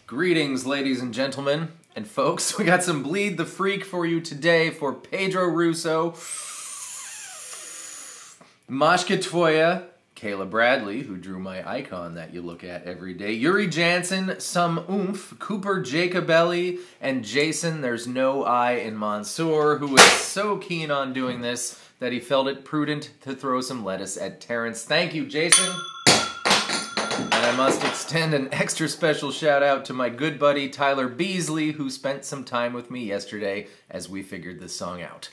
Greetings, ladies and gentlemen, and folks. We got some Bleed the Freak for you today for Pedro Russo, Mashka Tvoya, Kayla Bradley, who drew my icon that you look at every day, Yuri Jansen, Some Oomph, Cooper Jacobelli, and Jason, there's no I in Mansour, who is so keen on doing this that he felt it prudent to throw some lettuce at Terrence. Thank you, Jason. And I must extend an extra special shout out to my good buddy Tyler Beasley, who spent some time with me yesterday as we figured this song out.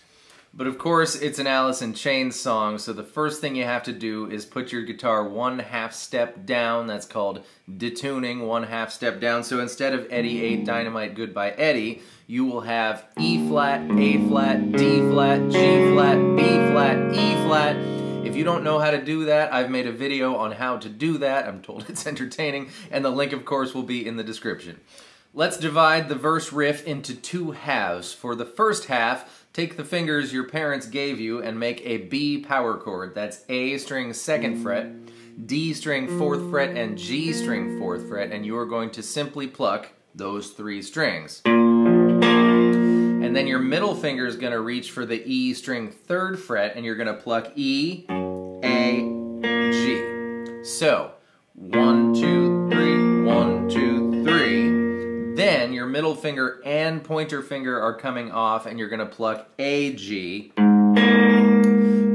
But of course, it's an Alice in Chains song, so the first thing you have to do is put your guitar 1/2 step down. That's called detuning, 1/2 step down. So instead of Eddie 8 Dynamite Goodbye Eddie, you will have E flat, A flat, D flat, G flat, B flat, E flat. If you don't know how to do that, I've made a video on how to do that. I'm told it's entertaining, and the link, of course, will be in the description. Let's divide the verse riff into 2 halves. For the first half, take the fingers your parents gave you and make a B power chord. That's A string 2nd fret, D string 4th fret, and G string 4th fret, and you are going to simply pluck those 3 strings. And then your middle finger is going to reach for the E string 3rd fret, and you're going to pluck E, A, G. So, 1, 2, 3, 1, 2, 3. Then your middle finger and pointer finger are coming off, and you're going to pluck A, G.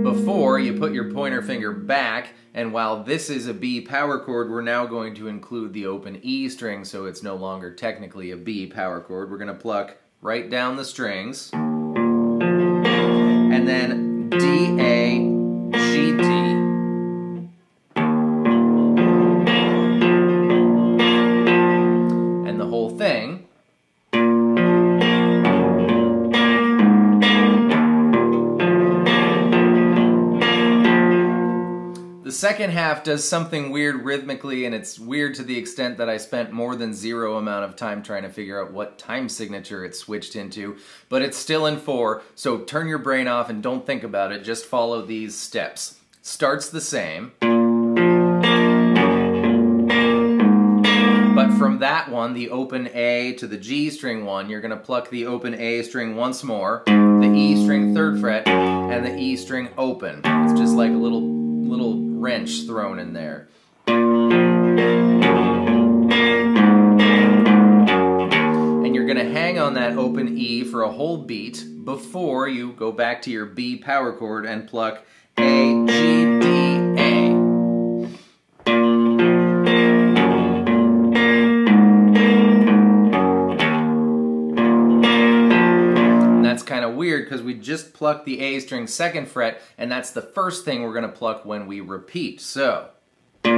Before you put your pointer finger back, and while this is a B power chord, we're now going to include the open E string, so it's no longer technically a B power chord. We're going to pluck right down the strings, and then D, A, G, D. And the whole thing. The second half does something weird rhythmically, and it's weird to the extent that I spent more than 0 amount of time trying to figure out what time signature it switched into, but it's still in 4, so turn your brain off and don't think about it, just follow these steps. Starts the same, but from that one, the open A to the G string one, you're going to pluck the open A string once more, the E string 3rd fret, and the E string open. It's just like a little wrench thrown in there. And you're going to hang on that open E for a whole beat before you go back to your B power chord and pluck A, G, D, A. Kind of weird because we just plucked the A string 2nd fret, and that's the first thing we're going to pluck when we repeat. So repeat.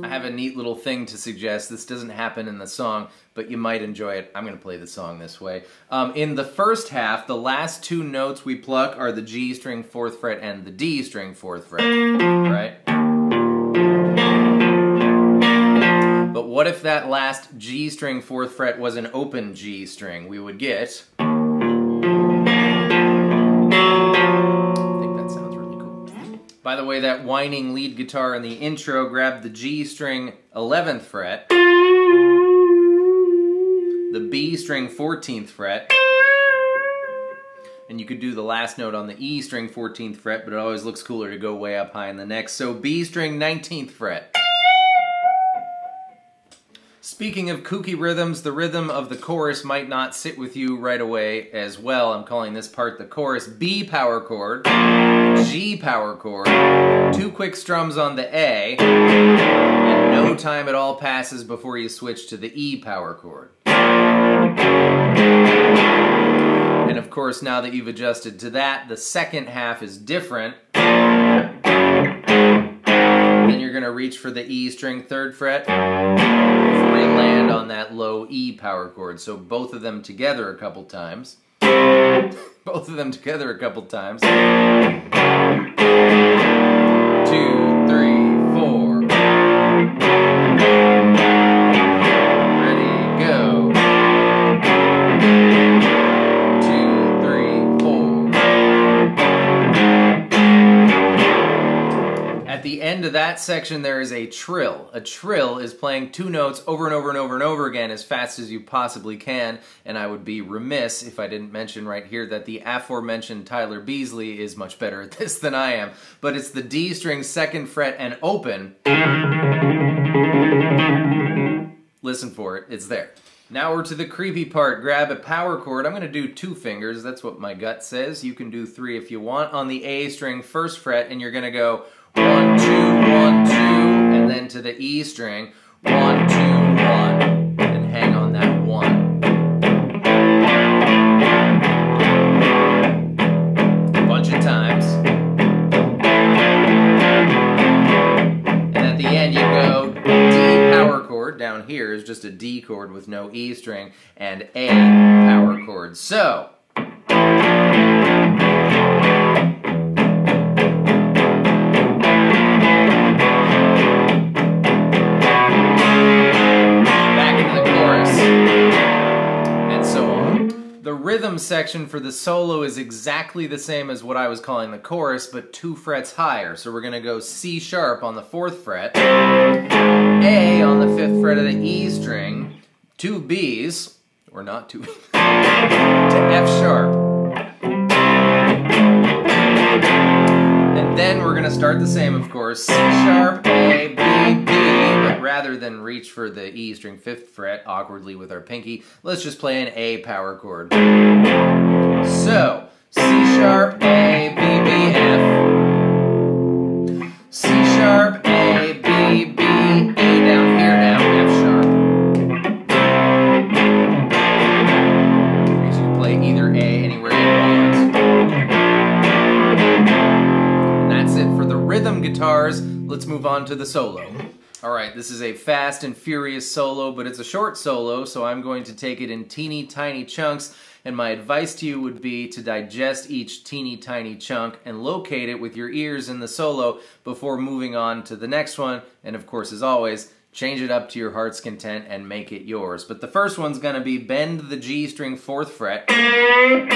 I have a neat little thing to suggest. This doesn't happen in the song, but you might enjoy it. I'm going to play the song this way. In the first half, the last 2 notes we pluck are the G string 4th fret and the D string 4th fret, right? But what if that last G string 4th fret was an open G string? We would get... I think that sounds really cool. By the way, that whining lead guitar in the intro grabbed the G string 11th fret, the B string 14th fret, and you could do the last note on the E string 14th fret, but it always looks cooler to go way up high in the neck, so B string 19th fret. Speaking of kooky rhythms, the rhythm of the chorus might not sit with you right away as well. I'm calling this part the chorus. B power chord, G power chord, 2 quick strums on the A, and no time at all passes before you switch to the E power chord. And of course, now that you've adjusted to that, the second half is different. Then you're going to reach for the E string 3rd fret before you land on that low E power chord. So both of them together a couple times. Both of them together a couple times. 2, 3, 4. Ready, go. to that section, there is a trill. A trill is playing two notes over and over and over and over again as fast as you possibly can, and I would be remiss if I didn't mention right here that the aforementioned Tyler Beasley is much better at this than I am. But it's the D string 2nd fret and open. Listen for it, it's there. Now we're to the creepy part. Grab a power chord. I'm going to do 2 fingers, that's what my gut says. You can do 3 if you want. On the A string 1st fret, and you're going to go 1, 2, 1, 2, and then to the E string 1, 2, 1, and hang on that 1. A bunch of times. And at the end you go D power chord. Down here is just a D chord with no E string, and A power chord. So rhythm section for the solo is exactly the same as what I was calling the chorus, but 2 frets higher. So we're going to go C sharp on the 4th fret, A on the 5th fret of the E string, 2 Bs, or not 2 to F sharp. And then we're going to start the same, of course, C sharp, A, B, B, but rather than reach for the E string 5th fret awkwardly with our pinky, let's just play an A power chord. So, C sharp, A, B, B, F, C sharp, A, B, B, A down here now, F sharp. So you can play either A anywhere you want. And that's it for the rhythm guitars. Let's move on to the solo. Alright, this is a fast and furious solo, but it's a short solo, so I'm going to take it in teeny tiny chunks, and my advice to you would be to digest each teeny tiny chunk and locate it with your ears in the solo before moving on to the next one, and of course, as always, change it up to your heart's content and make it yours. But the first one's going to be bend the G string 4th fret and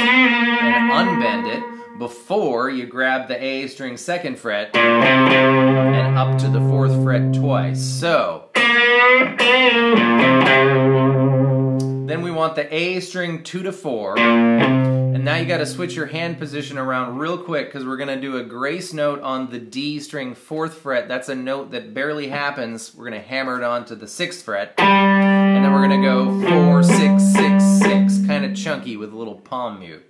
unbend it before you grab the A string 2nd fret and up to the 4th fret twice. So then we want the A string 2 to 4, and now you got to switch your hand position around real quick because we're going to do a grace note on the D string 4th fret. That's a note that barely happens. We're going to hammer it on to the 6th fret, and then we're going to go 4, 6, 6, 6, kind of chunky with a little palm mute.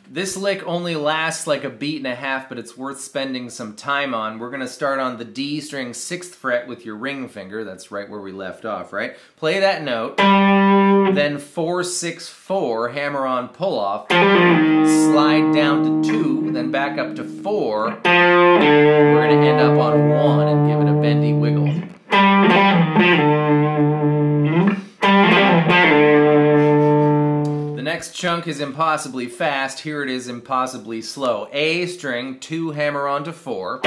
This lick only lasts like a beat and a half, but it's worth spending some time on. We're going to start on the D string 6th fret with your ring finger. That's right where we left off, right? Play that note, then 4, 6, 4, hammer on, pull off, slide down to 2, then back up to 4. We're going to end up on 1 and give it a bendy wiggle. The next chunk is impossibly fast. Here it is impossibly slow. A string, 2 hammer on to 4.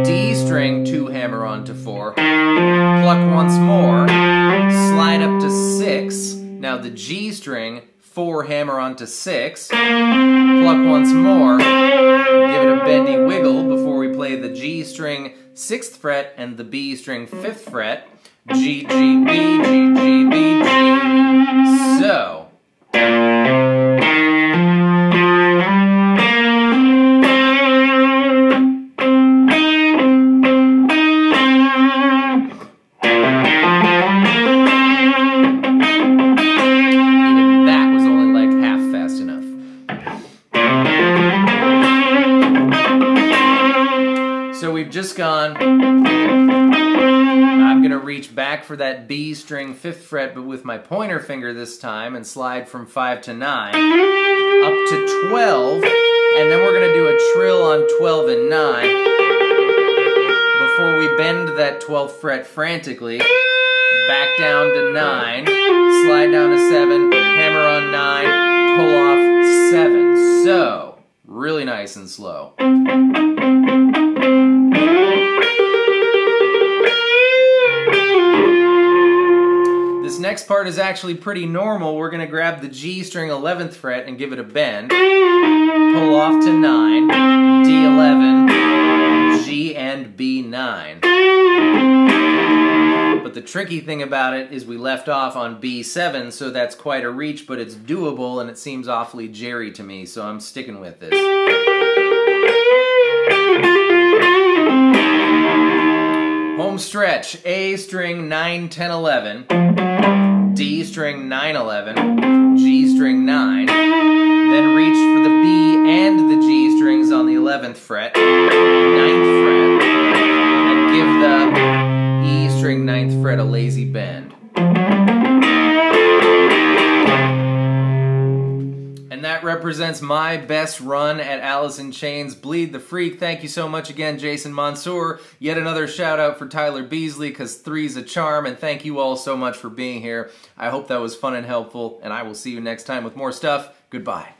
D string, 2 hammer on to 4. Pluck once more. Slide up to 6. Now the G string, 4 hammer on to 6. Pluck once more. Give it a bendy wiggle before we play the G string 6th fret and the B string 5th fret. G, G, B, G, G, B, G. So. Just gone. I'm going to reach back for that B string 5th fret, but with my pointer finger this time, and slide from 5 to 9, up to 12, and then we're going to do a trill on 12 and 9, before we bend that 12th fret frantically, back down to 9, slide down to 7, hammer on 9, pull off 7. So, really nice and slow. next part is actually pretty normal. We're going to grab the G string 11th fret and give it a bend. Pull off to 9, D11, G and B9. But the tricky thing about it is we left off on B7, so that's quite a reach, but it's doable and it seems awfully Jerry to me, so I'm sticking with this. Home stretch, A string 9, 10, 11, D string 9, 11, G string 9, then reach for the B and the G strings on the 11th fret, 9th fret, and give the E string 9th fret a lazy bend. And that represents my best run at Alice in Chains Bleed the Freak. Thank you so much again, Jason Mansour. Yet another shout out for Tyler Beasley, because 3's a charm, and thank you all so much for being here. I hope that was fun and helpful, and I will see you next time with more stuff. Goodbye.